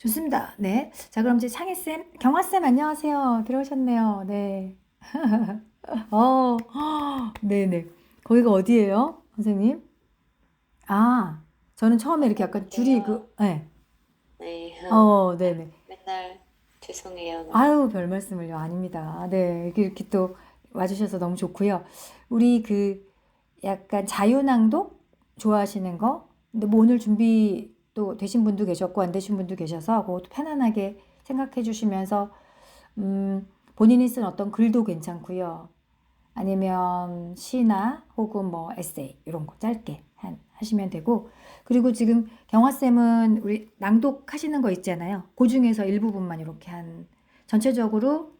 좋습니다. 네. 자, 그럼 이제 창희쌤, 경화쌤 안녕하세요. 들어오셨네요. 네. 어, 네네. 거기가 어디예요, 선생님? 아, 저는 처음에 이렇게 약간 줄이 안녕하세요. 네. 네, 네네. 맨날 죄송해요, 너무. 아유, 별 말씀을요. 아닙니다. 네. 이렇게 또 와주셔서 너무 좋고요. 우리 약간 자유낭독 좋아하시는 거? 근데 뭐 오늘 준비 또 되신 분도 계셨고 안 되신 분도 계셔서 그것도 편안하게 생각해 주시면서 본인이 쓴 어떤 글도 괜찮고요. 아니면 시나 혹은 뭐 에세이 이런 거 짧게 하시면 되고 그리고 지금 경화쌤은 우리 낭독하시는 거 있잖아요. 그 중에서 일부분만 이렇게 전체적으로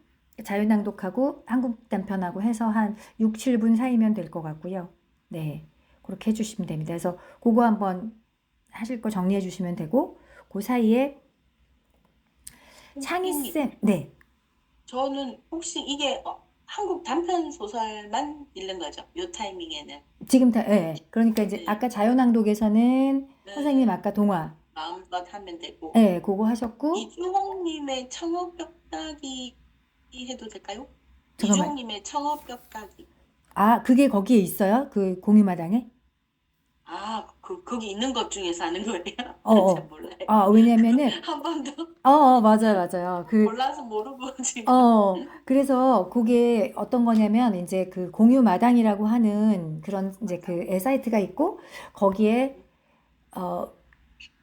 자유낭독하고 한국 단편하고 해서 한 6, 7분 사이면 될 것 같고요. 네. 그렇게 해주시면 됩니다. 그래서 그거 한번 하실 거 정리해 주시면 되고 그 사이에 선생님, 창희쌤, 네. 저는 혹시 이게 한국 단편 소설만 읽는 거죠? 요 타이밍에는. 지금 다, 예. 그러니까 이제 네, 아까 자유낭독에서는 선생님 네, 아까 동화, 마음껏 하면 되고. 예, 그거 하셨고, 이주홍님의 청어벽다기 해도 될까요? 잠깐만. 이주홍님의 청어벽다기. 아, 그게 거기에 있어요? 그 공유마당에? 거기 있는 것 중에서 하는 거예요? 어, 난 잘 어. 몰라요. 아, 왜냐면은, 한 번도 맞아요, 맞아요. 몰라서 모르고 지금. 그래서 그게 어떤 거냐면, 이제 그 공유마당이라고 하는 그런 이제 그 맞아. 사이트가 있고, 거기에, 어,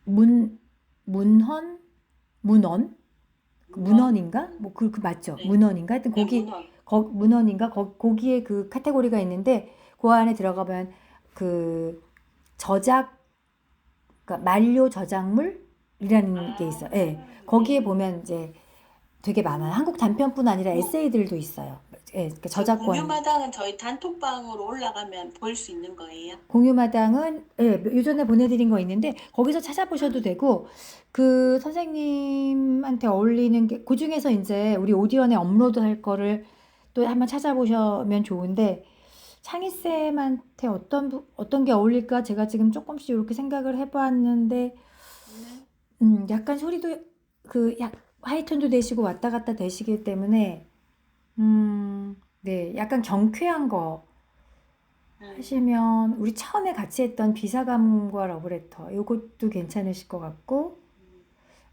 문, 문헌? 문헌? 그 문헌. 문헌인가? 뭐, 그 맞죠? 네, 문헌인가? 하여튼 네, 문헌. 문헌인가? 거기에 그 카테고리가 있는데, 그 안에 들어가면 그 저작, 그러니까 만료 저작물이라는 게 있어요. 예. 거기에 네네. 보면 이제 되게 많아요. 한국 단편뿐 아니라 뭐, 에세이들도 있어요. 예, 그러니까 저 저작권. 공유마당은 저희 단톡방으로 올라가면 볼 수 있는 거예요? 공유마당은 예, 예전에 보내드린 거 있는데 거기서 찾아보셔도 되고 그 선생님한테 어울리는 게 그 중에서 이제 우리 오디언에 업로드 할 거를 또 한번 찾아보시면 좋은데 창희쌤한테 어떤 게 어울릴까 제가 지금 조금씩 이렇게 생각을 해봤는데 네. 약간 소리도 하이톤도 되시고 왔다 갔다 되시기 때문에 네, 약간 경쾌한 거 음, 하시면 우리 처음에 같이 했던 비사감과 러브레터 이것도 괜찮으실 것 같고 음,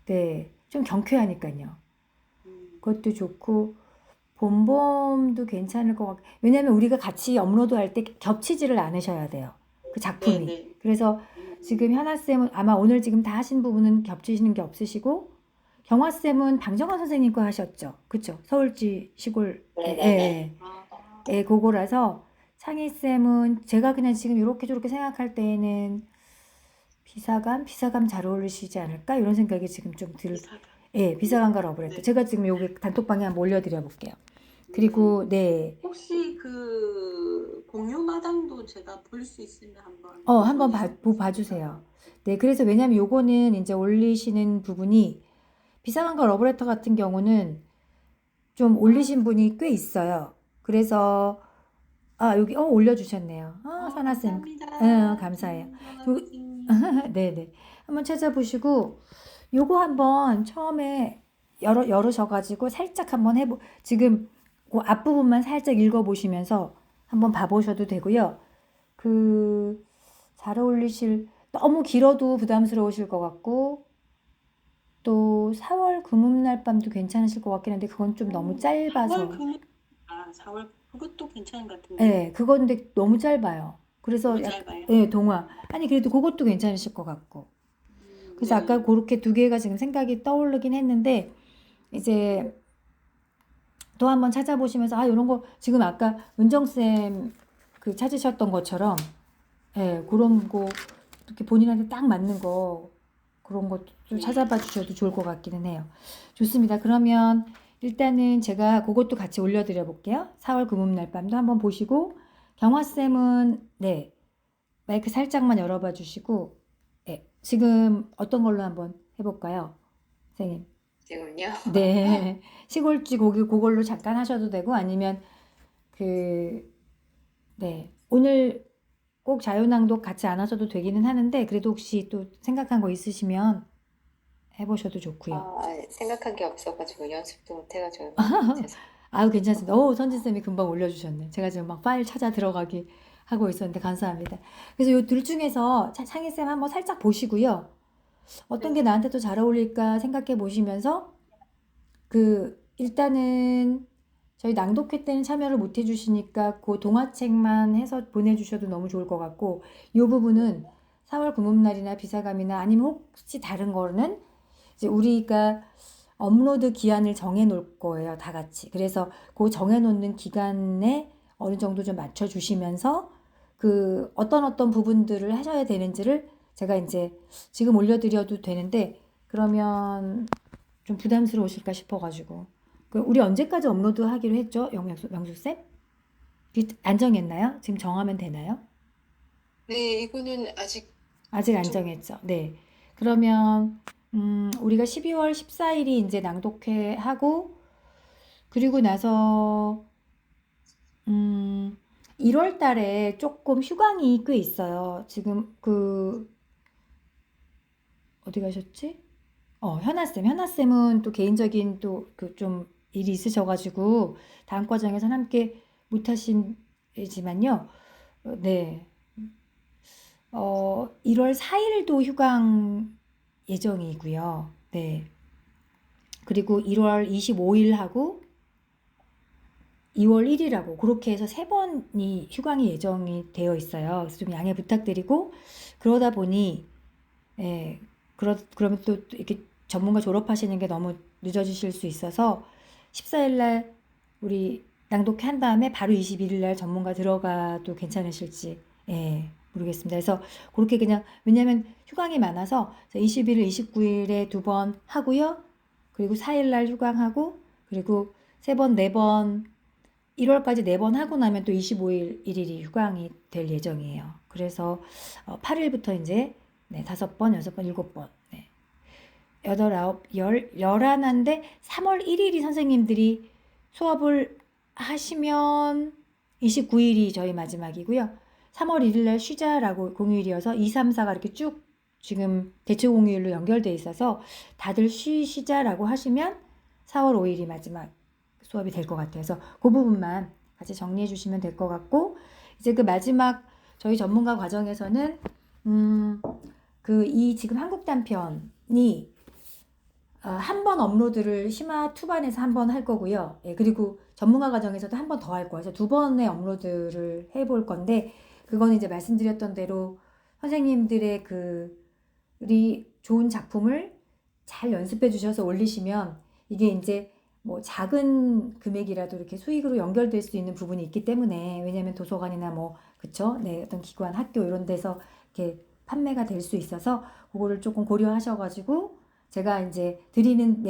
네, 좀 경쾌하니까요. 음. 그것도 좋고 봄봄도 괜찮을 것 같고 왜냐면 우리가 같이 업로드할 때 겹치지를 않으셔야 돼요. 그 작품이. 네네. 그래서 지금 현아쌤은 아마 오늘 지금 다 하신 부분은 겹치시는 게 없으시고 경화쌤은 방정환 선생님 거 하셨죠? 그쵸? 서울지 시골 네네네. 그거라서 창희쌤은 제가 그냥 지금 이렇게 저렇게 생각할 때에는 비사감 잘 어울리시지 않을까? 이런 생각이 지금 이사가. 비사감과 러브레터. 네. 제가 지금 여기 단톡방에 한번 올려드려 볼게요. 음, 그리고, 네. 혹시 그 공유마당도 제가 볼 수 있으면 한번 한번 보내주세요. 봐주세요. 네, 그래서 왜냐면 요거는 이제 올리시는 부분이 비사감과 러브레터 같은 경우는 좀 올리신 분이 꽤 있어요. 그래서, 여기, 올려주셨네요. 사나쌤. 감사합니다. 감사해요. 요- 선생님. 네네. 한번 찾아보시고, 요거 한번 처음에 열으셔가지고 살짝 한번 지금 그 앞부분만 살짝 읽어보시면서 한번 봐보셔도 되고요. 그, 잘 어울리실, 너무 길어도 부담스러우실 것 같고, 또 4월 금음날 밤도 괜찮으실 것 같긴 한데, 그건 좀 너무 4월 짧아서. 금요. 4월 그것도 괜찮은 것 같은데요. 예, 그건데 너무 짧아요. 그래서 너무 짧아요. 동화. 아니, 그래도 그것도 괜찮으실 것 같고. 그래서 아까 네. 그렇게 두 개가 지금 생각이 떠오르긴 했는데, 이제 또 한번 찾아보시면서 이런 거 지금 아까 은정쌤 그 찾으셨던 것처럼 그런 거 이렇게 본인한테 딱 맞는 거 그런 것도 좀 네. 찾아봐 주셔도 좋을 것 같기는 해요. 좋습니다. 그러면 일단은 제가 그것도 같이 올려드려 볼게요. 4월 금음날 밤도 한번 보시고 네. 경화쌤은 네 마이크 살짝만 열어봐 주시고 지금 어떤 걸로 한번 해볼까요? 선생님. 지금요? 네. 시골쥐 고기 그걸로 잠깐 하셔도 되고 아니면 그 네. 오늘 꼭 자유낭독 같이 안 하셔도 되기는 하는데 그래도 혹시 또 생각한 거 있으시면 해보셔도 좋고요. 생각한 게 없어가지고 연습도 못해가지고 죄송해요. 아유, 괜찮습니다. 오, 선진쌤이 금방 올려주셨네. 제가 지금 막 파일 찾아 들어가기 하고 있었는데 감사합니다. 그래서 요 둘 중에서 창희쌤 한번 살짝 보시고요. 어떤 게 네. 나한테 더 잘 어울릴까 생각해 보시면서 일단은 저희 낭독회 때는 참여를 못 해주시니까 그 동화책만 해서 보내주셔도 너무 좋을 것 같고, 이 부분은 4월 구문날이나 비사감이나 아니면 혹시 다른 거는 이제 우리가 업로드 기한을 정해 놓을 거예요, 다 같이. 그래서 그 정해 놓는 기간에 어느 정도 좀 맞춰 주시면서 어떤 부분들을 하셔야 되는지를 제가 이제 지금 올려드려도 되는데, 그러면 좀 부담스러우실까 싶어가지고. 우리 언제까지 업로드 하기로 했죠? 명수쌤? 안 정했나요? 지금 정하면 되나요? 네, 이거는 아직 아직 안 좀 정했죠. 네. 그러면 우리가 12월 14일이 이제 낭독회 하고, 그리고 나서 1월 달에 조금 휴강이 꽤 있어요. 지금 어디 가셨지? 현아쌤은 또 개인적인 또 좀 일이 있으셔가지고 다음 과정에선 함께 못 하시지만요. 네. 1월 4일도 휴강 예정이고요. 네. 그리고 1월 25일하고 2월 1일하고 그렇게 해서 세 번이 휴강이 예정이 되어 있어요. 그래서 좀 양해 부탁드리고, 그러다 보니 그러면 또 이렇게 전문가 졸업하시는 게 너무 늦어지실 수 있어서 14일 날 우리 낭독회 한 다음에 바로 21일 날 전문가 들어가도 괜찮으실지 모르겠습니다. 그래서 그렇게 그냥, 왜냐면 휴강이 많아서 21일, 29일에 2번 하고요. 그리고 4일 날 휴강하고, 그리고 3번, 4번, 1월까지 4번 하고 나면 또 25일, 1일이 휴강이 될 예정이에요. 그래서 8일부터 이제 5번, 6번, 7번, 8, 9, 10, 11인데 3월 1일이 선생님들이 수업을 하시면 29일이 저희 마지막이고요. 3월 1일 날 쉬자라고 공휴일이어서 2, 3, 4가 이렇게 쭉 지금 대체 공휴일로 연결돼 있어서 다들 쉬자라고 하시면 4월 5일이 마지막 수업이 될 것 같아요. 그래서 그 부분만 같이 정리해 주시면 될 것 같고, 이제 그 마지막 저희 전문가 과정에서는 이 지금 한국 단편이 한 번 업로드를 심화 투반에서 한 번 할 거고요. 그리고 전문가 과정에서도 한 번 더 할 거예요. 그래서 2번의 업로드를 해볼 건데, 그거는 이제 말씀드렸던 대로 선생님들의 우리 좋은 작품을 잘 연습해 주셔서 올리시면 이게 이제 뭐 작은 금액이라도 이렇게 수익으로 연결될 수 있는 부분이 있기 때문에, 왜냐면 도서관이나 뭐 그쵸? 네, 어떤 기관, 학교 이런 데서 이렇게 판매가 될 수 있어서 그거를 조금 고려하셔가지고 제가 이제 드리는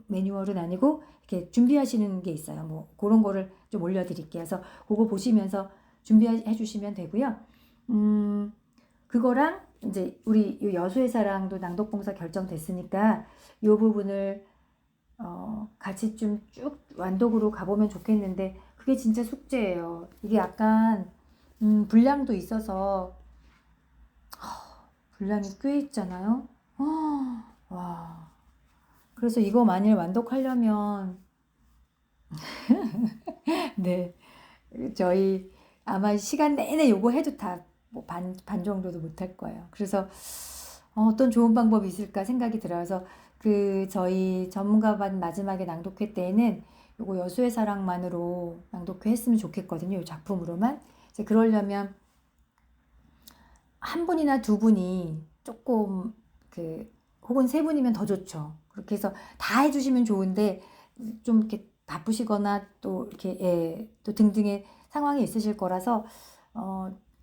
매뉴얼은 아니고 이렇게 준비하시는 게 있어요. 뭐 그런 거를 좀 올려드릴게요. 그래서 그거 보시면서 준비해 주시면 되고요. 그거랑 이제 우리 이 여수회사랑도 낭독봉사 결정됐으니까 이 부분을 같이 좀 쭉 완독으로 가보면 좋겠는데, 그게 진짜 숙제예요. 이게 약간 분량도 있어서 분량이 꽤 있잖아요. 와. 그래서 이거 만일 완독하려면 네, 저희 아마 시간 내내 요거 해도 다 뭐 반 정도도 못 할 거예요. 그래서 어떤 좋은 방법이 있을까 생각이 들어서 저희 전문가반 마지막에 낭독회 때에는 요거 여수의 사랑만으로 낭독회 했으면 좋겠거든요. 이 작품으로만. 이제 그러려면 한 분이나 두 분이 조금 혹은 세 분이면 더 좋죠. 그렇게 해서 다 해주시면 좋은데 좀 이렇게 바쁘시거나 또 이렇게 또 등등의 상황이 있으실 거라서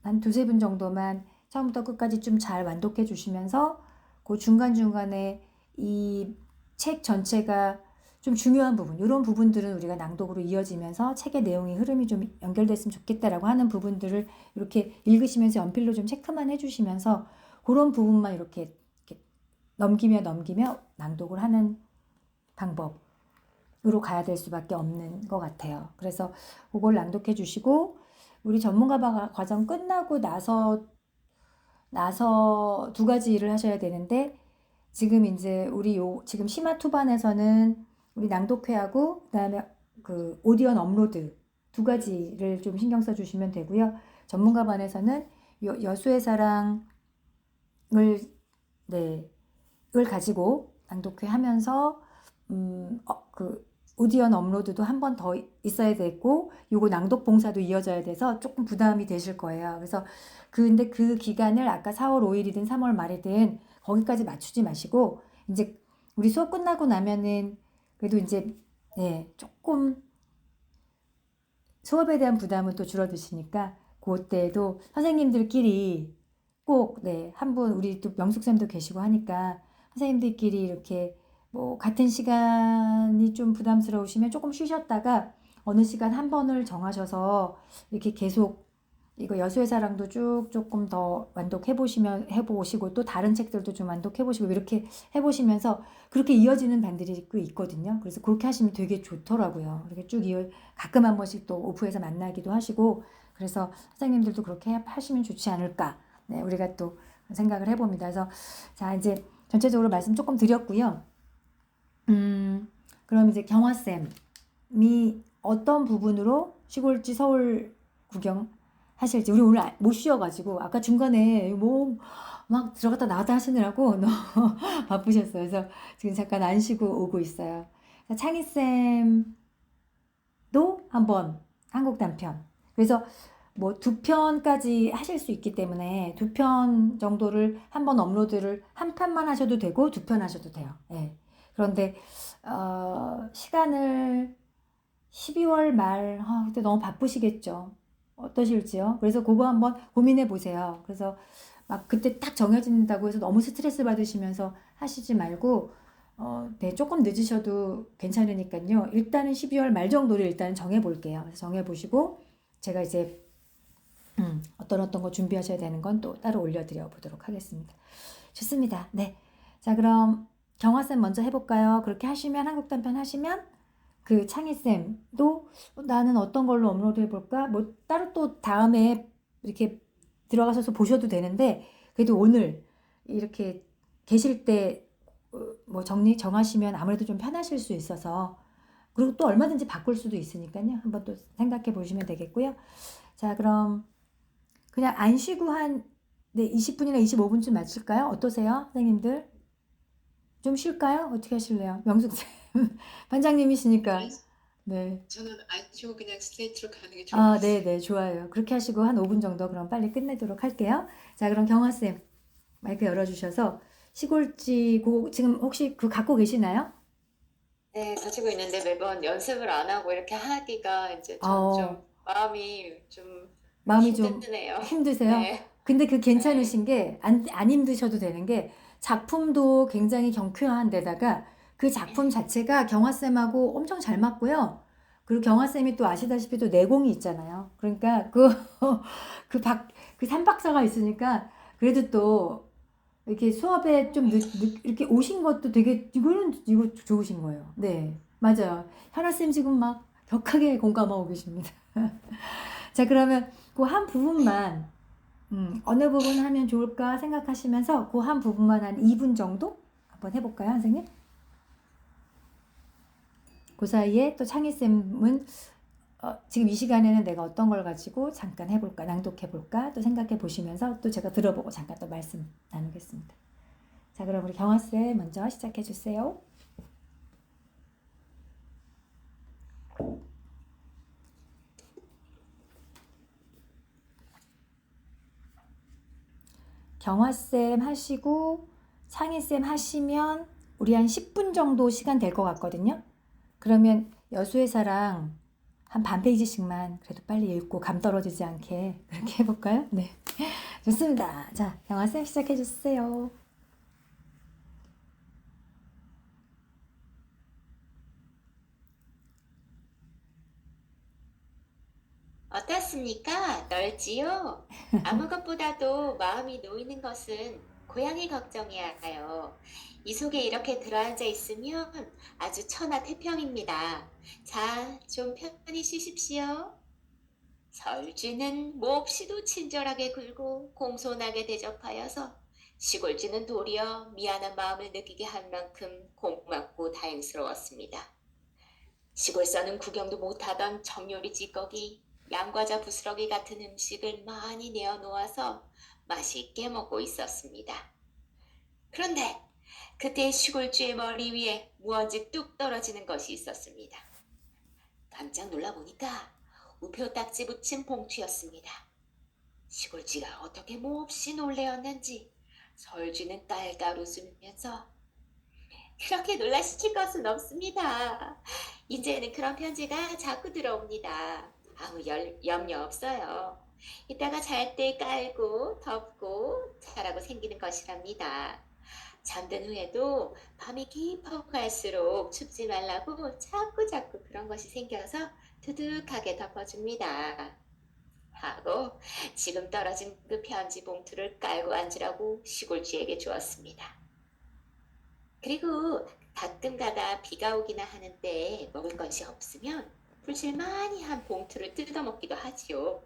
한 두세 분 정도만 처음부터 끝까지 좀 잘 완독해 주시면서 그 중간중간에 이 책 전체가 좀 중요한 부분, 이런 부분들은 우리가 낭독으로 이어지면서 책의 내용의 흐름이 좀 연결됐으면 좋겠다라고 하는 부분들을 이렇게 읽으시면서 연필로 좀 체크만 해주시면서 그런 부분만 이렇게 넘기며 낭독을 하는 방법으로 가야 될 수밖에 없는 것 같아요. 그래서 그걸 낭독해 주시고, 우리 전문가 과정 끝나고 나서 두 가지 일을 하셔야 되는데, 지금 이제 우리 지금 심화 투반에서는 우리 낭독회하고 그다음에 그 오디언 업로드 두 가지를 좀 신경 써 주시면 되고요. 전문가반에서는 여수의 사랑을 네, 을 가지고 낭독회 하면서 그 오디언 업로드도 한 번 더 있어야 되고 요거 낭독 봉사도 이어져야 돼서 조금 부담이 되실 거예요. 그래서 근데 그 기간을 아까 4월 5일이든 3월 말이든 거기까지 맞추지 마시고 이제 우리 수업 끝나고 나면은 그래도 이제 네, 조금 수업에 대한 부담은 또 줄어드시니까 그때도 선생님들끼리 꼭 네, 한 분 우리 또 명숙쌤도 계시고 하니까 선생님들끼리 이렇게 뭐 같은 시간이 좀 부담스러우시면 조금 쉬셨다가 어느 시간 한 번을 정하셔서 이렇게 계속 이거 여수의 사랑도 쭉 조금 더 해보시고 또 다른 책들도 좀 완독해보시고 이렇게 해보시면서 그렇게 이어지는 반들이 꽤 있거든요. 그래서 그렇게 하시면 되게 좋더라고요. 이렇게 쭉 가끔 한 번씩 또 오프에서 만나기도 하시고 그래서 선생님들도 그렇게 하시면 좋지 않을까. 네, 우리가 또 생각을 해봅니다. 그래서 자 이제 전체적으로 말씀 조금 드렸고요. 그럼 이제 경화쌤이 어떤 부분으로 시골지 서울 구경 하실지 우리 오늘 못 쉬어가지고 아까 중간에 뭐 막 들어갔다 나왔다 하시느라고 너무 바쁘셨어요. 그래서 지금 잠깐 안 쉬고 오고 있어요. 창희쌤도 한번 한국 단편 그래서 뭐 2편까지 하실 수 있기 때문에 2편 정도를 한번 업로드를 한 편만 하셔도 되고 2편 하셔도 돼요. 예. 그런데 시간을 12월 말 그때 너무 바쁘시겠죠. 어떠실지요? 그래서 그거 한번 고민해 보세요. 그래서 막 그때 딱 정해진다고 해서 너무 스트레스 받으시면서 하시지 말고 네, 조금 늦으셔도 괜찮으니까요. 일단은 12월 말 정도를 일단 정해 볼게요. 그래서 정해 보시고 제가 이제 어떤 거 준비하셔야 되는 건 또 따로 올려드려 보도록 하겠습니다. 좋습니다. 네. 자, 그럼 경화쌤 먼저 해볼까요? 그렇게 하시면 한국 단편 하시면 그 창희쌤도 나는 어떤 걸로 업로드 해볼까? 뭐 따로 또 다음에 이렇게 들어가셔서 보셔도 되는데 그래도 오늘 이렇게 계실 때 뭐 정하시면 아무래도 좀 편하실 수 있어서 그리고 또 얼마든지 바꿀 수도 있으니까요. 한번 또 생각해 보시면 되겠고요. 자, 그럼 그냥 안 쉬고 한 네, 20분이나 25분쯤 마칠까요? 어떠세요? 선생님들? 좀 쉴까요? 어떻게 하실래요? 명숙쌤 반장님이시니까 네. 저는 안 쉬고 그냥 스트레이트로 가는 게 좋을 것 같아요. 네, 좋아요. 그렇게 하시고 한 5분 정도 그럼 빨리 끝내도록 할게요. 자, 그럼 경화쌤 마이크 열어주셔서 시골지 지금 혹시 그 갖고 계시나요? 네, 가지고 있는데 매번 연습을 안 하고 이렇게 하기가 이제 좀 마음이 좀 마음이 좀 힘드네요. 힘드세요? 네. 근데 그 괜찮으신 게 안 힘드셔도 되는 게 작품도 굉장히 경쾌한 데다가 그 작품 자체가 경화쌤하고 엄청 잘 맞고요. 그리고 경화쌤이 또 아시다시피 또 내공이 있잖아요. 그러니까 그 삼박사가 있으니까 그래도 또 이렇게 수업에 좀 이렇게 오신 것도 되게 이거 좋으신 거예요. 네, 맞아요. 현아쌤 지금 막 격하게 공감하고 계십니다. 자, 그러면 그 한 부분만 어느 부분 하면 좋을까 생각하시면서 그 한 부분만 한 2분 정도 한번 해볼까요, 선생님? 그 사이에 또 창희쌤은 지금 이 시간에는 내가 어떤 걸 가지고 잠깐 해볼까, 낭독해볼까 또 생각해 보시면서 또 제가 들어보고 잠깐 또 말씀 나누겠습니다. 자, 그럼 우리 경화쌤 먼저 시작해 주세요. 경화쌤 하시고 창희쌤 하시면 우리 한 10분 정도 시간 될 것 같거든요. 그러면 여수의 사랑 한 반 페이지씩만 그래도 빨리 읽고 감 떨어지지 않게 그렇게 해볼까요? 네, 좋습니다. 자, 경화쌤 시작해 주세요. 어떻습니까? 넓지요? 아무 것보다도 마음이 놓이는 것은 고양이 걱정이야요. 이 속에 이렇게 들어앉아 있으면 아주 천하태평입니다. 자, 좀 편히 쉬십시오. 설쥐는 몹시도 친절하게 굴고 공손하게 대접하여서 시골쥐는 도리어 미안한 마음을 느끼게 한 만큼 고맙고 다행스러웠습니다. 시골서는 구경도 못하던 정요리 찌꺼기, 양과자 부스러기 같은 음식을 많이 내어 놓아서 맛있게 먹고 있었습니다. 그런데 그때 시골쥐의 머리 위에 무언지 뚝 떨어지는 것이 있었습니다. 깜짝 놀라보니까 우표 딱지 붙인 봉투였습니다. 시골쥐가 어떻게 몹시 놀래었는지 설쥐는 깔깔 웃으면서 그렇게 놀라실 것은 없습니다. 이제는 그런 편지가 자꾸 들어옵니다. 아무 염려 없어요. 이따가 잘 때 깔고 덮고 자라고 생기는 것이랍니다. 잠든 후에도 밤이 깊어갈수록 춥지 말라고 자꾸 그런 것이 생겨서 두둑하게 덮어줍니다. 하고 지금 떨어진 그 편지 봉투를 깔고 앉으라고 시골쥐에게 주었습니다. 그리고 가끔 가다 비가 오기나 하는 때 먹을 것이 없으면 불칠만이 한 봉투를 뜯어먹기도 하지요.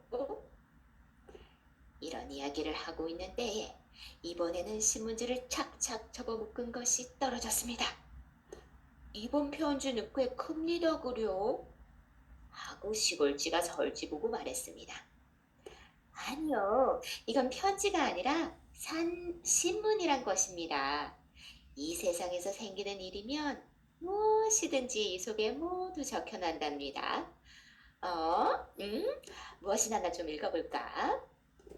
이런 이야기를 하고 있는데 이번에는 신문지를 착착 접어묶은 것이 떨어졌습니다. 이번 편지는 꽤 큽니다, 그려? 하고 시골쥐가 설쥐 보고 말했습니다. 아니요, 이건 편지가 아니라 신문이란 것입니다. 이 세상에서 생기는 일이면 무엇이든지 이 속에 모두 적혀난답니다. 무엇이나 나 좀 읽어볼까?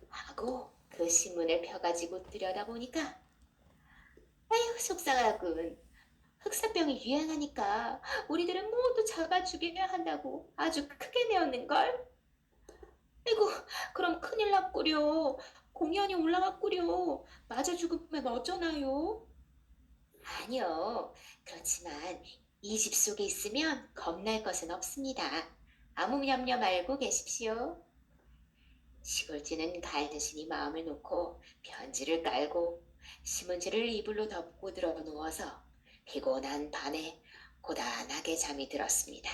하고 그 신문을 펴가지고 들여다보니까 아유 속상하군. 흑사병이 유행하니까 우리들은 모두 잡아 죽여야 한다고 아주 크게 내었는걸. 아이고 그럼 큰일 났구려. 공연이 올라갔구려. 맞아 죽으면 어쩌나요? 아니요. 그렇지만 이 집 속에 있으면 겁날 것은 없습니다. 아무 염려 말고 계십시오. 시골쥐는 갈대신이 마음을 놓고 편지를 깔고 신문지를 이불로 덮고 들어 누워서 피곤한 밤에 고단하게 잠이 들었습니다.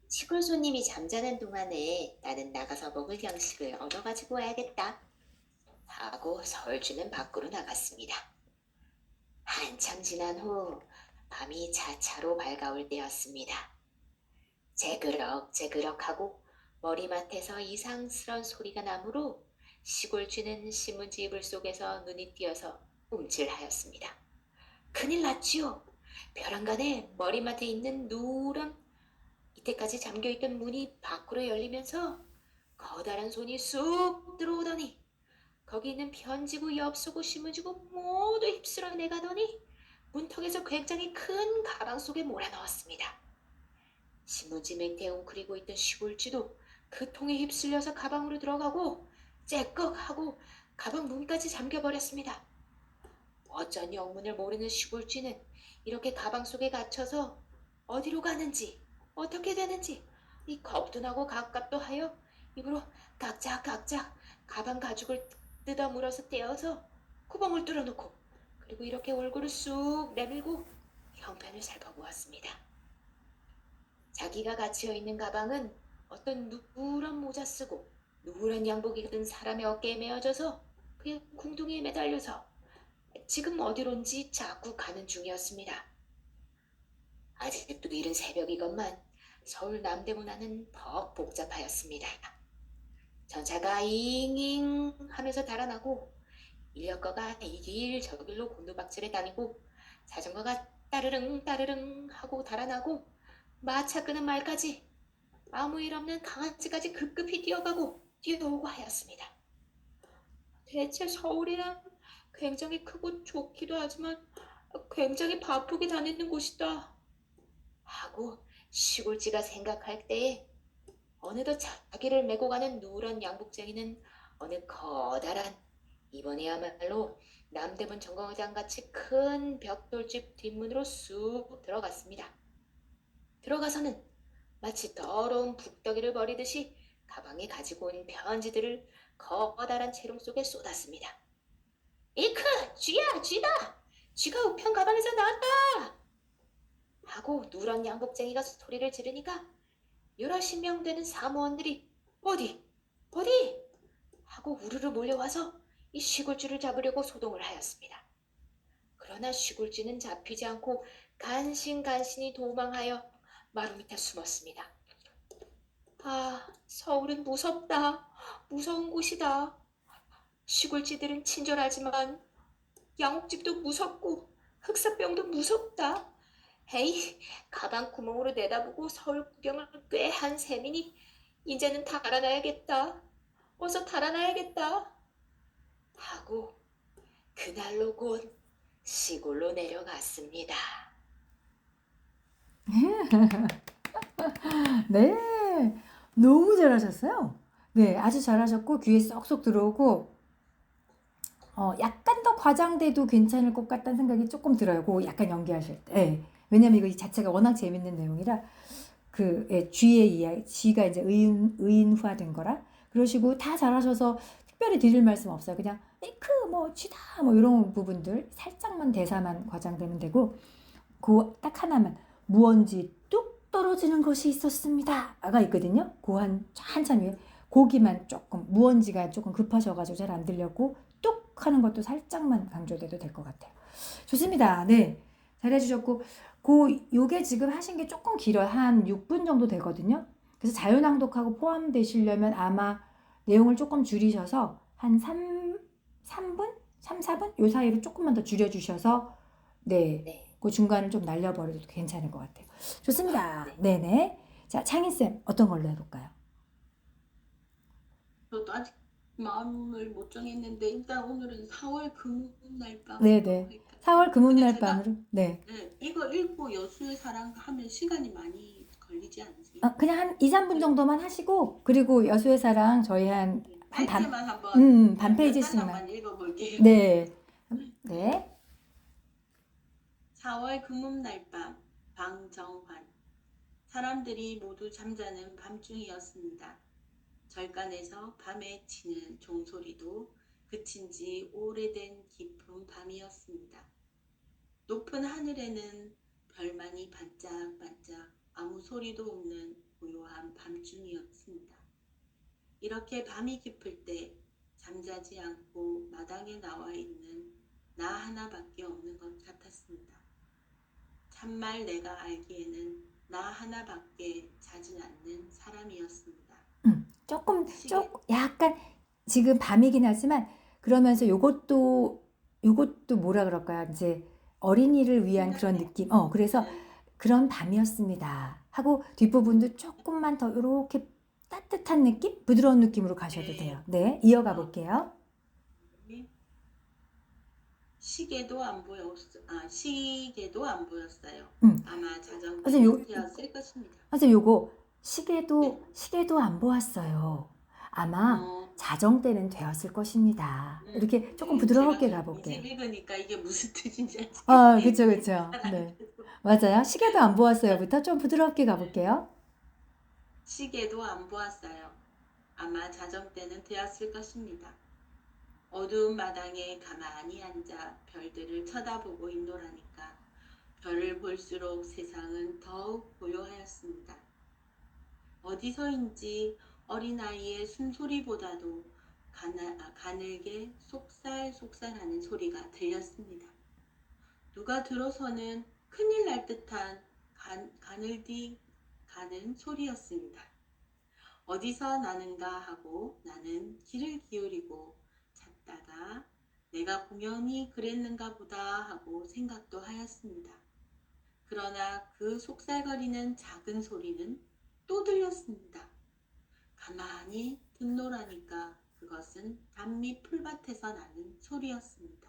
시골 손님이 잠자는 동안에 나는 나가서 먹을 양식을 얻어가지고 와야겠다 하고 설쥐는 밖으로 나갔습니다. 한참 지난 후 밤이 차차로 밝아올 때였습니다. 재그럭하고 머리맡에서 이상스런 소리가 나므로 시골쥐는 신문지 이불 속에서 눈이 띄어서 움찔하였습니다. 큰일 났지요. 벼랑간에 머리맡에 있는 누런 이때까지 잠겨있던 문이 밖으로 열리면서 커다란 손이 쑥 들어오더니 거기 있는 편지고 엽서고 신문지고 모두 휩쓸어 내가더니 문턱에서 굉장히 큰 가방 속에 몰아넣었습니다. 신문지 밑에 웅크리고 있던 시골쥐도 그 통에 휩쓸려서 가방으로 들어가고 째꺽하고 가방 문까지 잠겨버렸습니다. 어쩐 영문을 모르는 시골쥐는 이렇게 가방 속에 갇혀서 어디로 가는지 어떻게 되는지 이 겁도 나고 갑갑도 하여 입으로 각작 가방 가죽을 뜯어 물어서 떼어서 구멍을 뚫어놓고 그리고 이렇게 얼굴을 쑥 내밀고 형편을 살펴보았습니다. 자기가 갇혀있는 가방은 어떤 누런 모자 쓰고 누런 양복이 든 사람의 어깨에 메어져서 그의 궁둥이에 매달려서 지금 어디론지 자꾸 가는 중이었습니다. 아직도 이른 새벽이건만 서울 남대문 안은 더 복잡하였습니다. 전차가 잉잉 하면서 달아나고 인력거가 이길 저길로 곤두박질에 다니고 자전거가 따르릉 하고 달아나고 마차 끄는 말까지 아무 일 없는 강아지까지 급급히 뛰어오고 하였습니다. 대체 서울이란 굉장히 크고 좋기도 하지만 굉장히 바쁘게 다니는 곳이다 하고 시골쥐가 생각할 때에 어느덧 자기를 메고 가는 누런 양복쟁이는 어느 커다란 이번에야말로 남대문 정거장같이 큰 벽돌집 뒷문으로 쑥 들어갔습니다. 들어가서는 마치 더러운 북더기를 버리듯이 가방에 가지고 온 편지들을 커다란 채롱 속에 쏟았습니다. 이크! 쥐다! 쥐가 우편 가방에서 나왔다! 하고 누런 양복쟁이가 소리를 지르니까 여럿 명 되는 사무원들이 어디? 하고 우르르 몰려와서 이 시골쥐를 잡으려고 소동을 하였습니다. 그러나 시골쥐는 잡히지 않고 간신간신히 도망하여 마루 밑에 숨었습니다. 아, 서울은 무섭다. 무서운 곳이다. 시골쥐들은 친절하지만 양옥집도 무섭고 흑사병도 무섭다. 에이, 가방 구멍으로 내다보고 서울 구경을 꽤 한 셈이니 이제는 달아나야겠다. 어서 달아나야겠다. 하고 그날로 곧 시골로 내려갔습니다. 네, 너무 잘하셨어요. 네, 아주 잘하셨고 귀에 쏙쏙 들어오고 약간 더 과장돼도 괜찮을 것 같다는 생각이 조금 들어요. 그 약간 연기하실 때. 네. 왜냐면 이거 자체가 워낙 재밌는 내용이라 쥐의 이야기, 쥐가 이제 의인화된 거라 그러시고 다 잘하셔서 특별히 드릴 말씀 없어요. 그냥 에이크 뭐 쥐다 뭐 이런 부분들 살짝만 대사만 과장되면 되고 그 딱 하나만 무언지 뚝 떨어지는 것이 있었습니다가 있거든요. 한참 위에 고기만 조금 무언지가 조금 급하셔가지고 잘 안 들렸고 뚝 하는 것도 살짝만 강조돼도 될 것 같아요. 좋습니다. 네, 잘해주셨고 요게 지금 하신 게 조금 길어요. 한 6분 정도 되거든요. 그래서 자유낭독하고 포함되시려면 아마 내용을 조금 줄이셔서 한 3분? 3, 4분? 요 사이로 조금만 더 줄여주셔서 네, 네. 그 중간을 좀 날려버려도 괜찮을 것 같아요. 좋습니다. 네. 네네. 자, 창희쌤 어떤 걸로 해볼까요? 저도 아직 마음을 못 정했는데 일단 오늘은 4월 금날 밤으로 네네. 할까요? 4월 금운날 근데 제가 밤으로. 네. 이거 읽고 여수의 사랑 하면 시간이 많이 걸리지 않으세요? 그냥 한 2, 3분 정도만 하시고 그리고 여수의 사랑 저희 한 짧게만 한번 반 몇 페이지씩만. 단락만 읽어볼게요. 네. 네. 4월 금음날 밤 방정환. 사람들이 모두 잠자는 밤중이었습니다. 절간에서 밤에 치는 종소리도 그친 지 오래된 깊은 밤이었습니다. 높은 하늘에는 별만이 반짝반짝 아무 소리도 없는 고요한 밤중이었습니다. 이렇게 밤이 깊을 때 잠자지 않고 마당에 나와 있는 나 하나밖에 없는 것 같았습니다. 참말 내가 알기에는 나 하나밖에 자진 않는 사람이었습니다. 조금 약간 지금 밤이긴 하지만 그러면서 요것도 뭐라 그럴까요? 이제 어린이를 위한 그런 느낌. 그래서 그런 밤이었습니다. 하고 뒷부분도 조금만 더 이렇게 따뜻한 느낌? 부드러운 느낌으로 가셔도 돼요. 네, 이어가 볼게요. 시계도 안 보였어요. 아마 선생님, 자정때는 되었을 것입니다. 선생님 요거 시계도 안 보았어요. 아마 자정 때는 되었을 것입니다. 이렇게 조금 부드럽게 제가 가볼게요. 이제 읽으니까 이게 무슨 뜻인지 그쵸. 네. 맞아요. 시계도 안 보았어요부터 좀 부드럽게 가볼게요. 시계도 안 보았어요. 아마 자정 때는 되었을 것입니다. 어두운 마당에 가만히 앉아 별들을 쳐다보고 있노라니까 별을 볼수록 세상은 더욱 고요하였습니다. 어디서인지 어린아이의 숨소리보다도 가늘게 속살속살하는 소리가 들렸습니다. 누가 들어서는 큰일 날 듯한 가늘디 가는 소리였습니다. 어디서 나는가 하고 나는 귀를 기울이고 찾다가 내가 공연히 그랬는가 보다 하고 생각도 하였습니다. 그러나 그 속살거리는 작은 소리는 또 들렸습니다. 가만히 듣노라니까 그것은 단미 풀밭에서 나는 소리였습니다.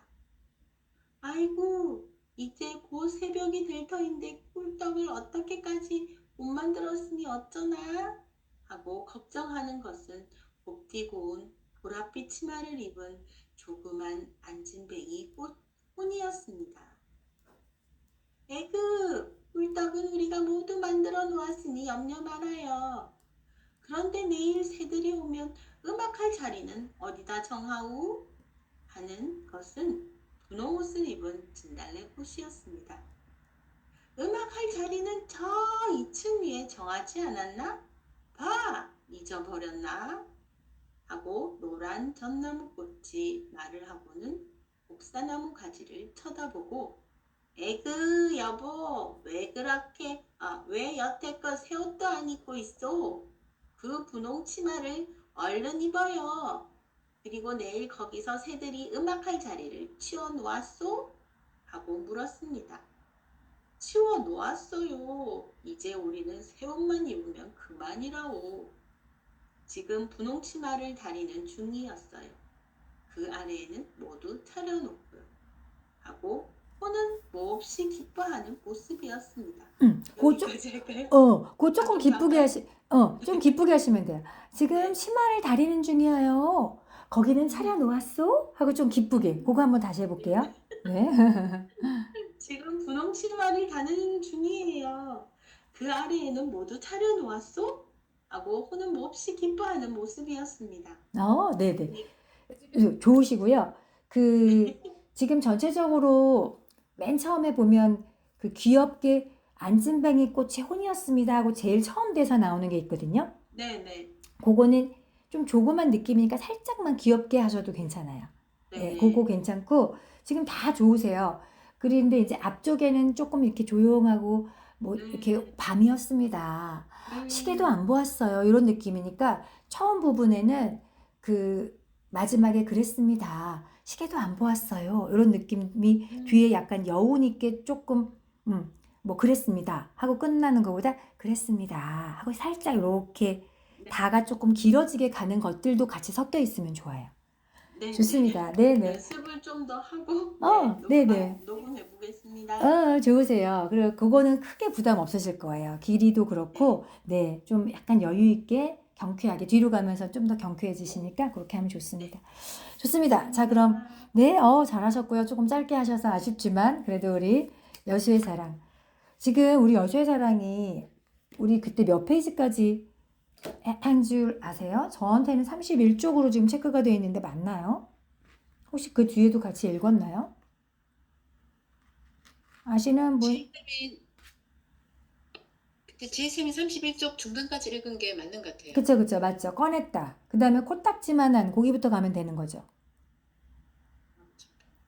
아이고, 이제 곧 새벽이 될 터인데 꿀떡을 어떻게까지 못 만들었으니 어쩌나? 하고 걱정하는 것은 곱디 고운 보랏빛 치마를 입은 조그만 안진뱅이 혼이었습니다. 에그, 꿀떡은 우리가 모두 만들어 놓았으니 염려 말아요. 그런데 내일 새들이 오면 음악할 자리는 어디다 정하우? 하는 것은 분홍옷을 입은 진달래 꽃이었습니다. 음악할 자리는 저 2층 위에 정하지 않았나? 봐, 잊어버렸나? 하고 노란 전나무 꽃이 말을 하고는 복사나무 가지를 쳐다보고 에그 여보 왜 여태껏 새 옷도 안 입고 있어? 그 분홍 치마를 얼른 입어요. 그리고 내일 거기서 새들이 음악할 자리를 치워 놓았소? 하고 물었습니다. 치워 놓았어요. 이제 우리는 새 옷만 입으면 그만이라오. 지금 분홍 치마를 다리는 중이었어요. 그 아래에는 모두 차려놓고요. 하고 호는 몹시 기뻐하는 모습이었습니다. 그 여기까지 할까요? 그 조금 좀 기쁘게 나가요? 좀 기쁘게 하시면 돼요. 지금 네. 치마를 다리는 중이에요. 거기는 차려놓았어? 하고 좀 기쁘게. 그거 한번 다시 해볼게요. 네. 지금 분홍 치마를 다는 중이에요. 그 아래에는 모두 차려놓았소? 하고 호는 몹시 기뻐하는 모습이었습니다. 네네. 좋으시고요. 지금 전체적으로 맨 처음에 보면 그 귀엽게 안진뱅이 꽃의 혼이었습니다 하고 제일 처음 대사 나오는 게 있거든요. 네네. 그거는 좀 조그만 느낌이니까 살짝만 귀엽게 하셔도 괜찮아요. 네, 그거 괜찮고 지금 다 좋으세요. 그런데 이제 앞쪽에는 조금 이렇게 조용하고 뭐 이렇게 밤이었습니다. 시계도 안 보았어요. 이런 느낌이니까 처음 부분에는 그 마지막에 그랬습니다. 시계도 안 보았어요. 이런 느낌이 뒤에 약간 여운 있게 조금 뭐 그랬습니다 하고 끝나는 것보다 그랬습니다 하고 살짝 이렇게 다가 조금 길어지게 가는 것들도 같이 섞여 있으면 좋아요. 네, 좋습니다. 네네. 연습을 좀 더 하고 네네. 녹음해 보겠습니다. 좋으세요. 그리고 그거는 크게 부담 없으실 거예요. 길이도 그렇고, 네, 좀 약간 여유 있게 경쾌하게 뒤로 가면서 좀 더 경쾌해지시니까 그렇게 하면 좋습니다. 좋습니다. 자, 그럼 네, 잘하셨고요. 조금 짧게 하셔서 아쉽지만 그래도 우리 여수의 사랑. 지금 우리 여수의 사랑이 우리 그때 몇 페이지까지 한 줄 아세요? 저한테는 31쪽으로 지금 체크가 되어 있는데 맞나요? 혹시 그 뒤에도 같이 읽었나요? 아시는 분? 그때 지혜쌤이 31쪽 중간까지 읽은 게 맞는 것 같아요. 그쵸, 맞죠. 꺼냈다. 그 다음에 코딱지만한 거기부터 가면 되는 거죠.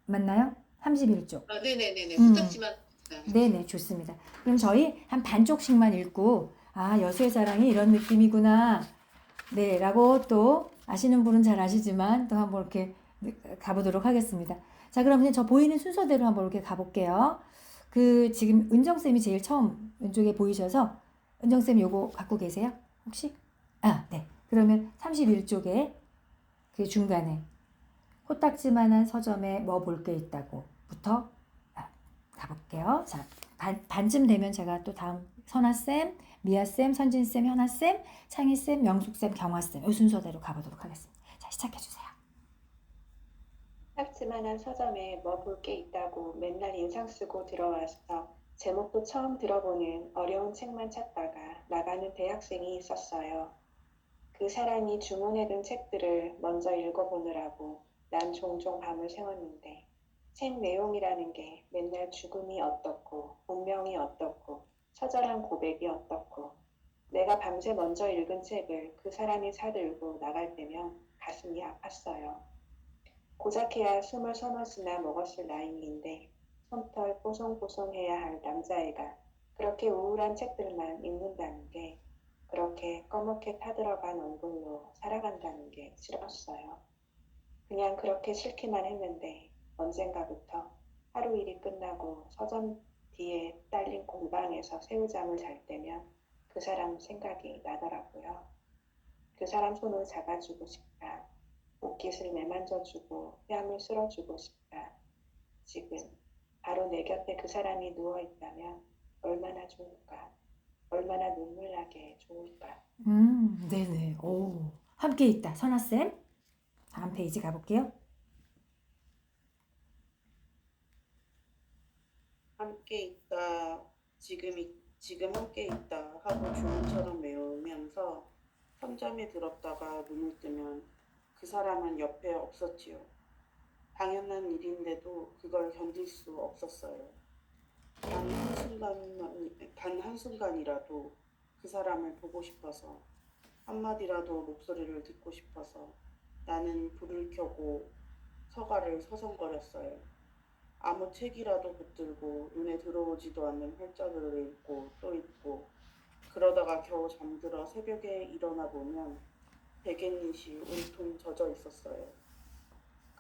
맞나요? 31쪽. 네네네네. 코딱지만. 네네, 좋습니다. 그럼 저희 한 반쪽씩만 읽고, 여수의 사랑이 이런 느낌이구나. 네, 라고 또 아시는 분은 잘 아시지만 또 한번 이렇게 가보도록 하겠습니다. 자, 그럼 이제 저 보이는 순서대로 한번 이렇게 가볼게요. 지금 은정쌤이 제일 처음 왼쪽에 보이셔서 은정쌤 요거 갖고 계세요? 혹시? 네. 그러면 31쪽에 그 중간에 코딱지만한 서점에 뭐 볼 게 있다고부터 가볼게요. 자, 반쯤 되면 제가 또 다음 선아쌤, 미아쌤, 선진쌤, 현아쌤, 창희쌤, 명숙쌤, 경화쌤 이 순서대로 가보도록 하겠습니다. 자, 시작해주세요. 코딱지만한 서점에 뭐 볼 게 있다고 맨날 인상 쓰고 들어와서 제목도 처음 들어보는 어려운 책만 찾다가 나가는 대학생이 있었어요. 그 사람이 주문해둔 책들을 먼저 읽어보느라고 난 종종 밤을 새웠는데 책 내용이라는 게 맨날 죽음이 어떻고 운명이 어떻고 처절한 고백이 어떻고 내가 밤새 먼저 읽은 책을 그 사람이 사들고 나갈 때면 가슴이 아팠어요. 고작해야 20서너스나 먹었을 나이인데 솜털 뽀송뽀송해야 할 남자애가 그렇게 우울한 책들만 읽는다는 게 그렇게 꺼멓게 타들어간 얼굴로 살아간다는 게 싫었어요. 그냥 그렇게 싫기만 했는데 언젠가부터 하루 일이 끝나고 서점 뒤에 딸린 공방에서 새우잠을 잘 때면 그 사람 생각이 나더라고요. 그 사람 손을 잡아주고 싶다. 옷깃을 매만져주고 뺨을 쓸어주고 싶다. 지금 바로 내 곁에 그 사람이 누워있다면 얼마나 좋을까. 얼마나 눈물나게 좋을까. 네네. 오, 함께 있다. 선아쌤. 다음 페이지 가볼게요. 함께 있다, 지금 함께 있다 하고 주문처럼 외우면서 선점에 들었다가 눈을 뜨면 그 사람은 옆에 없었지요. 당연한 일인데도 그걸 견딜 수 없었어요. 단 한순간이라도 그 사람을 보고 싶어서 한마디라도 목소리를 듣고 싶어서 나는 불을 켜고 서가를 서성거렸어요. 아무 책이라도 붙들고 눈에 들어오지도 않는 활자들을 읽고 또 읽고 그러다가 겨우 잠들어 새벽에 일어나 보면 베갯잎이 온통 젖어 있었어요.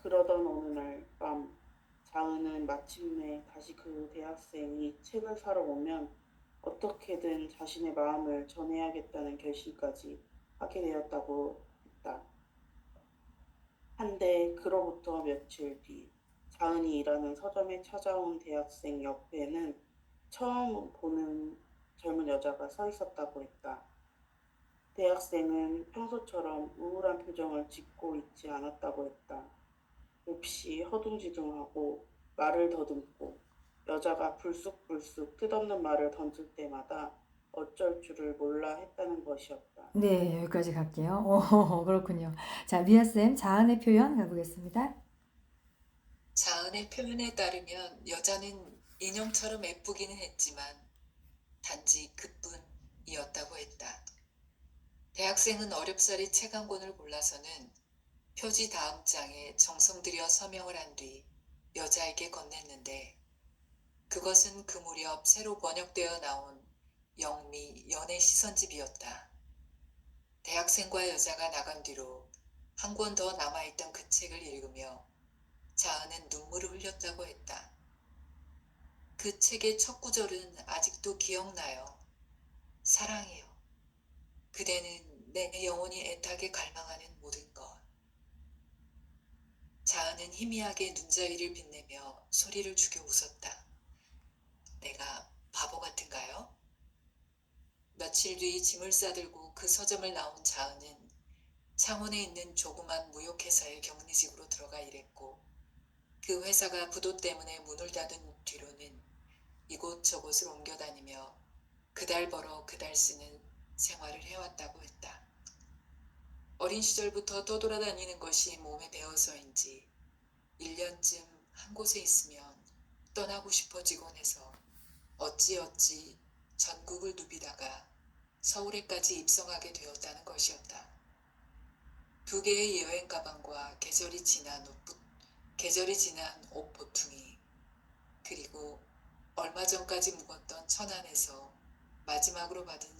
그러던 어느 날 밤 자은은 마침내 다시 그 대학생이 책을 사러 오면 어떻게든 자신의 마음을 전해야겠다는 결심까지 하게 되었다고 했다. 한데 그로부터 며칠 뒤 자은이 일하는 서점에 찾아온 대학생 옆에는 처음 보는 젊은 여자가 서 있었다고 했다. 대학생은 평소처럼 우울한 표정을 짓고 있지 않았다고 했다. 몹시 허둥지둥하고 말을 더듬고 여자가 불쑥불쑥 뜻없는 말을 던질 때마다 어쩔 줄을 몰라 했다는 것이었다. 네, 여기까지 갈게요. 그렇군요. 자, 미아쌤, 자은의 표현 가보겠습니다. 자은의 표현에 따르면 여자는 인형처럼 예쁘기는 했지만 단지 그뿐이었다고 했다. 대학생은 어렵사리 책 한 권을 골라서는 표지 다음 장에 정성 들여 서명을 한 뒤 여자에게 건넸는데 그것은 그 무렵 새로 번역되어 나온 영미 연애 시선집이었다. 대학생과 여자가 나간 뒤로 한 권 더 남아있던 그 책을 읽으며 자은은 눈물을 흘렸다고 했다. 그 책의 첫 구절은 아직도 기억나요. 사랑해요. 그대는 내 영혼이 애타게 갈망하는 모든 것. 자은은 희미하게 눈자위를 빛내며 소리를 죽여 웃었다. 내가 바보 같은가요? 며칠 뒤 짐을 싸들고 그 서점을 나온 자은은 창원에 있는 조그만 무역회사의 격리직으로 들어가 일했고 그 회사가 부도 때문에 문을 닫은 뒤로는 이곳저곳을 옮겨 다니며 그달 벌어 그달 쓰는 생활을 해왔다고 했다. 어린 시절부터 떠돌아다니는 것이 몸에 배어서인지 1년쯤 한 곳에 있으면 떠나고 싶어지곤 해서 어찌어찌 전국을 누비다가 서울에까지 입성하게 되었다는 것이었다. 2개의 여행 가방과 계절이 지난 옷 보퉁이 그리고 얼마 전까지 묵었던 천안에서 마지막으로 받은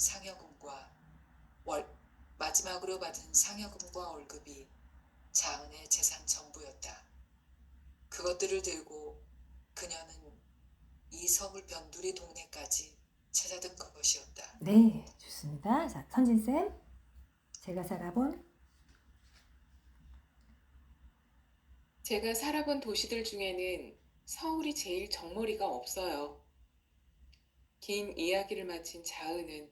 상여금과 월급이 자은의 재산 전부였다. 그것들을 들고 그녀는 이 서울 변두리 동네까지 찾아든 것이었다. 네, 좋습니다. 자, 선진쌤, 제가 살아본 제가 살아본 도시들 중에는 서울이 제일 정머리가 없어요. 긴 이야기를 마친 자은은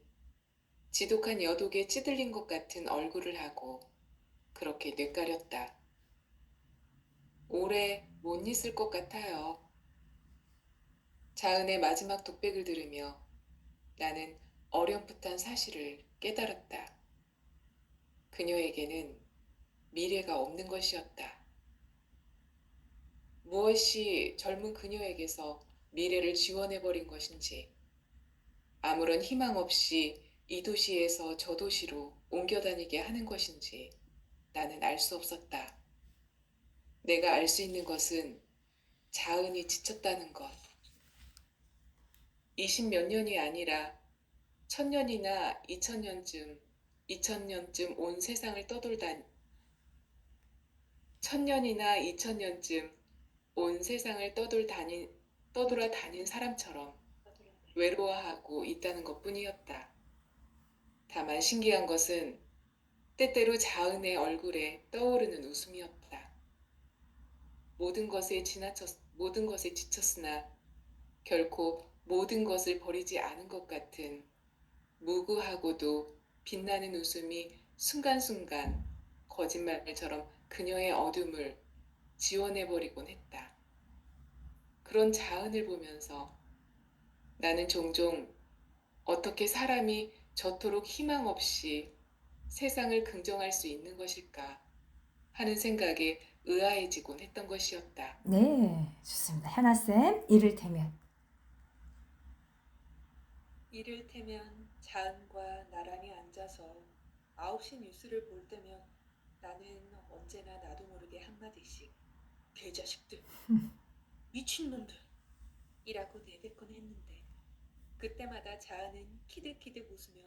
지독한 여독에 찌들린 것 같은 얼굴을 하고 그렇게 뇌까렸다. 오래 못 있을 것 같아요. 자은의 마지막 독백을 들으며 나는 어렴풋한 사실을 깨달았다. 그녀에게는 미래가 없는 것이었다. 무엇이 젊은 그녀에게서 미래를 지원해버린 것인지, 아무런 희망 없이 이 도시에서 저 도시로 옮겨 다니게 하는 것인지 나는 알 수 없었다. 내가 알 수 있는 것은 자은이 지쳤다는 것. 20몇 년이 아니라 1000년이나 2000년쯤 온 세상을 떠돌아 다닌 사람처럼 외로워하고 있다는 것뿐이었다. 다만 신기한 것은 때때로 자은의 얼굴에 떠오르는 웃음이었다. 모든 것에 지쳤으나 결코 모든 것을 버리지 않은 것 같은 무구하고도 빛나는 웃음이 순간순간 거짓말처럼 그녀의 어둠을 지워내버리곤 했다. 그런 자은을 보면서 나는 종종 어떻게 사람이 저토록 희망 없이 세상을 긍정할 수 있는 것일까 하는 생각에 의아해지곤 했던 것이었다. 네, 좋습니다. 현아쌤, 이를테면 이를테면 자은과 나란히 앉아서 9시 뉴스를 볼 때면 나는 언제나 나도 모르게 한마디씩 개자식들, 미친놈들 이라고 내뱉곤 했는데 그때마다 자아는 키득키득 웃으며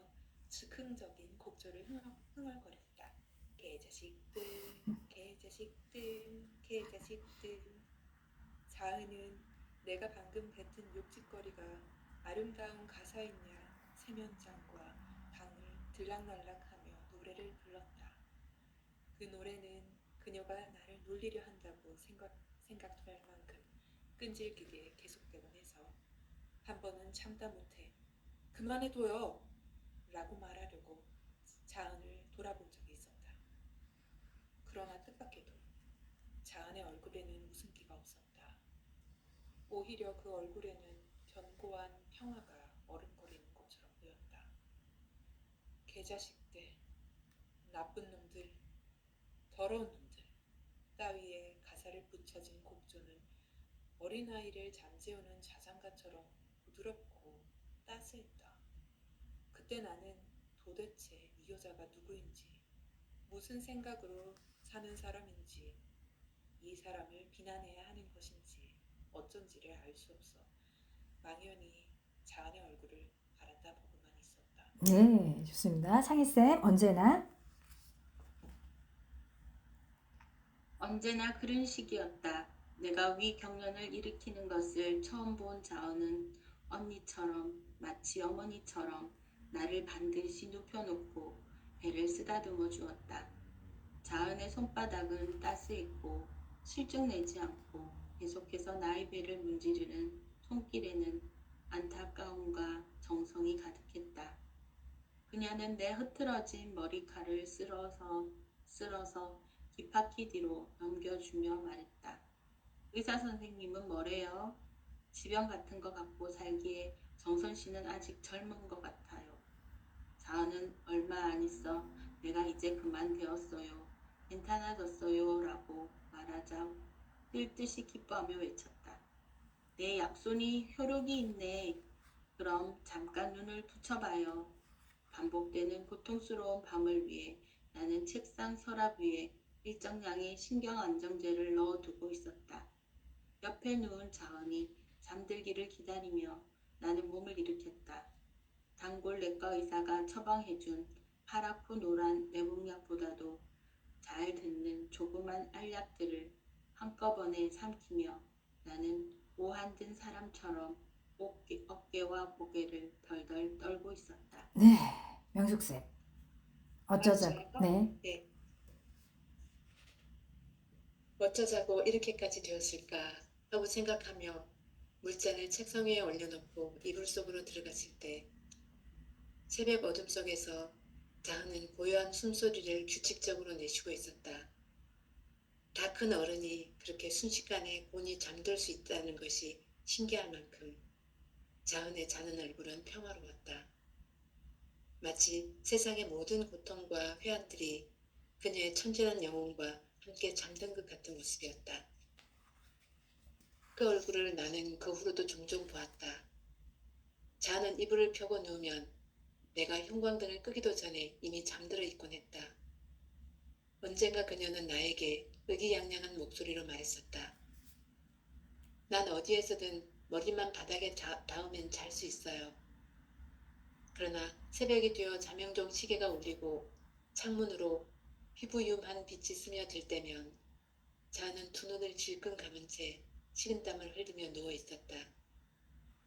즉흥적인 곡조를 흥얼거렸다. 개자식들, 개자식들, 개자식들. 자은은 내가 방금 뱉은 욕짓거리가 아름다운 가사이냐 세면장과 방을 들락날락하며 노래를 불렀다. 그 노래는 그녀가 나를 놀리려 한다고 생각할 만큼 끈질기게 계속되곤 해서 한 번은 참다 못해 그만해둬요 라고 말하려고 자은을 돌아본 적이 있었다. 그러나 뜻밖에도 자은의 얼굴에는 웃음기가 없었다. 오히려 그 얼굴에는 견고한 평화가 어른거리는 것처럼 보였다. 개자식들, 나쁜 놈들, 더러운 놈들 따위의 가사를 붙여진 곡조는 어린아이를 잠재우는 자장가처럼 부드럽고 따스했다. 그때 나는 도대체 이 여자가 누구인지, 무슨 생각으로 사는 사람인지, 이 사람을 비난해야 하는 것인지 어쩐지를 알 수 없어 망연히 자은의 얼굴을 바라다보고만 있었다. 네, 좋습니다. 상희쌤, 언제나. 언제나 그런 식이었다. 내가 위경련을 일으키는 것을 처음 본 자은은 언니처럼 마치 어머니처럼 나를 반드시 눕혀놓고 배를 쓰다듬어 주었다. 자은의 손바닥은 따스했고 실증내지 않고 계속해서 나의 배를 문지르는 손길에는 안타까움과 정성이 가득했다. 그녀는 내 흐트러진 머리칼을 쓸어서 귓바퀴 뒤로 넘겨주며 말했다. 의사 선생님은 뭐래요? 지병 같은 거 갖고 살기에 정선 씨는 아직 젊은 것 같아요. 자은은 얼마 안 있어 내가 이제 그만 되었어요. 괜찮아졌어요 라고 말하자 뛸 듯이 기뻐하며 외쳤다. 내 약손이 효력이 있네. 그럼 잠깐 눈을 붙여봐요. 반복되는 고통스러운 밤을 위해 나는 책상 서랍 위에 일정량의 신경안정제를 넣어두고 있었다. 옆에 누운 자은이 잠들기를 기다리며 나는 몸을 일으켰다. 단골 내과 의사가 처방해준 파랗고 노란 내복약보다도 잘 듣는 조그만 알약들을 한꺼번에 삼키며 나는 오한든 사람처럼 어깨와 고개를 덜덜 떨고 있었다. 네, 명숙쌤. 어쩌자고. 저요? 네. 네. 어쩌자고 이렇게까지 되었을까 하고 생각하며 물잔을 책상 위에 올려놓고 이불 속으로 들어갔을 때 새벽 어둠 속에서 자은은 고요한 숨소리를 규칙적으로 내쉬고 있었다. 다 큰 어른이 그렇게 순식간에 곤히 잠들 수 있다는 것이 신기할 만큼 자은의 자는 얼굴은 평화로웠다. 마치 세상의 모든 고통과 회한들이 그녀의 천진한 영혼과 함께 잠든 것 같은 모습이었다. 그 얼굴을 나는 그 후로도 종종 보았다. 자는 이불을 펴고 누우면 내가 형광등을 끄기도 전에 이미 잠들어 있곤 했다. 언젠가 그녀는 나에게 의기양양한 목소리로 말했었다. 난 어디에서든 머리만 바닥에 닿으면 잘 수 있어요. 그러나 새벽이 되어 자명종 시계가 울리고 창문으로 휘부유한 빛이 스며들 때면 자는 두 눈을 질끈 감은 채 식은땀을 흘리며 누워 있었다.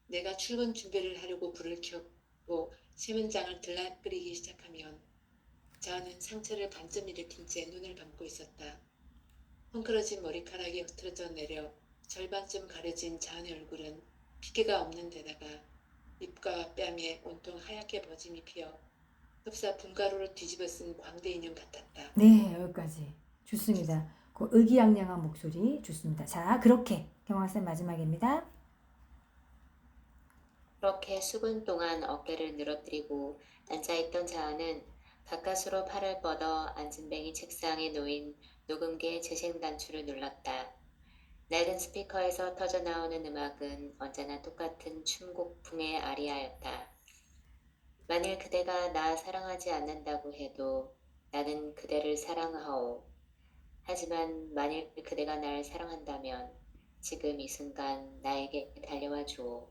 내가 출근 준비를 하려고 불을 켜고 세면장을 들락거리기 시작하면 자는 상처를 반쯤 일으킨 채 눈을 감고 있었다. 헝클어진 머리카락이 흐트러져 내려 절반쯤 가려진 자은의 얼굴은 핏기가 없는 데다가 입과 뺨에 온통 하얗게 버짐이 피어 흡사 분가루로 뒤집어 쓴 광대 인형 같았다. 네, 여기까지. 좋습니다. 그 의기양양한 목소리 좋습니다. 자, 그렇게 경화쌤 마지막입니다. 그렇게 수분 동안 어깨를 늘어뜨리고 앉아있던 자은은 가까스로 팔을 뻗어 앉은뱅이 책상에 놓인 녹음기의 재생 단추를 눌렀다. 낡은 스피커에서 터져나오는 음악은 언제나 똑같은 춤곡풍의 아리아였다. 만일 그대가 나 사랑하지 않는다고 해도 나는 그대를 사랑하오. 하지만 만일 그대가 날 사랑한다면 지금 이 순간 나에게 달려와 주오.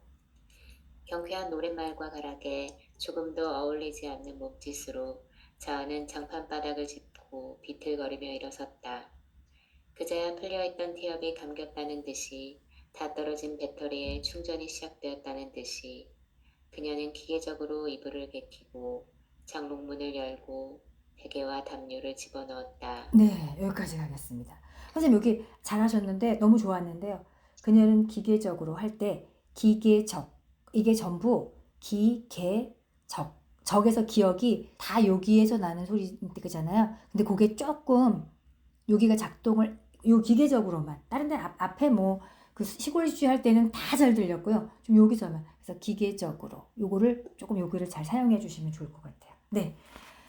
경쾌한 노랫말과 가락에 조금도 어울리지 않는 몸짓으로 자아는 장판바닥을 짚고 비틀거리며 일어섰다. 그제야 풀려있던 티업이 감겼다는 듯이 다 떨어진 배터리에 충전이 시작되었다는 듯이 그녀는 기계적으로 이불을 개키고 장롱문을 열고 베개와 담요를 집어넣었다. 네, 여기까지 가겠습니다. 선생님 여기 잘하셨는데 너무 좋았는데요. 그녀는 기계적으로 할 때 기계적 이게 전부 기계적 적에서 기억이 다 여기에서 나는 소리잖아요. 근데 그게 조금 여기가 작동을 요 기계적으로만 다른 데 앞에 뭐 그 시골쥐 할 때는 다 잘 들렸고요. 좀 여기서만 그래서 기계적으로 요거를 조금 여기를 잘 사용해 주시면 좋을 것 같아요. 네,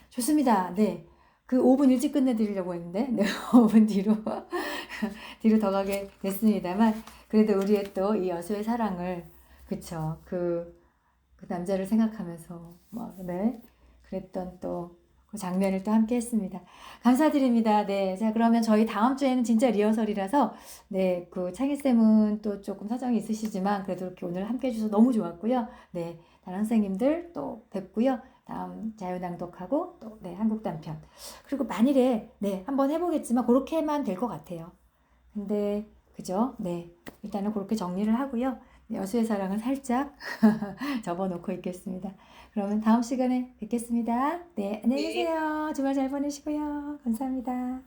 좋습니다. 네. 그 5분 일찍 끝내드리려고 했는데, 네, 5분 뒤로 더 가게 됐습니다만, 그래도 우리의 또 이 여수의 사랑을, 그쵸, 그 남자를 생각하면서, 네, 그랬던 또 그 장면을 또 함께 했습니다. 감사드립니다. 네, 자, 그러면 저희 다음 주에는 진짜 리허설이라서, 네, 그 창희쌤은 또 조금 사정이 있으시지만, 그래도 이렇게 오늘 함께 해주셔서 너무 좋았고요. 네, 다른 선생님들 또 뵙고요. 다음 자유낭독하고 또 네, 한국 단편. 그리고 만일에 네, 한번 해보겠지만 그렇게만 될 것 같아요. 근데 그죠? 네, 일단은 그렇게 정리를 하고요. 네, 여수의 사랑은 살짝 접어놓고 있겠습니다. 그러면 다음 시간에 뵙겠습니다. 네, 안녕히 계세요. 주말 잘 보내시고요. 감사합니다.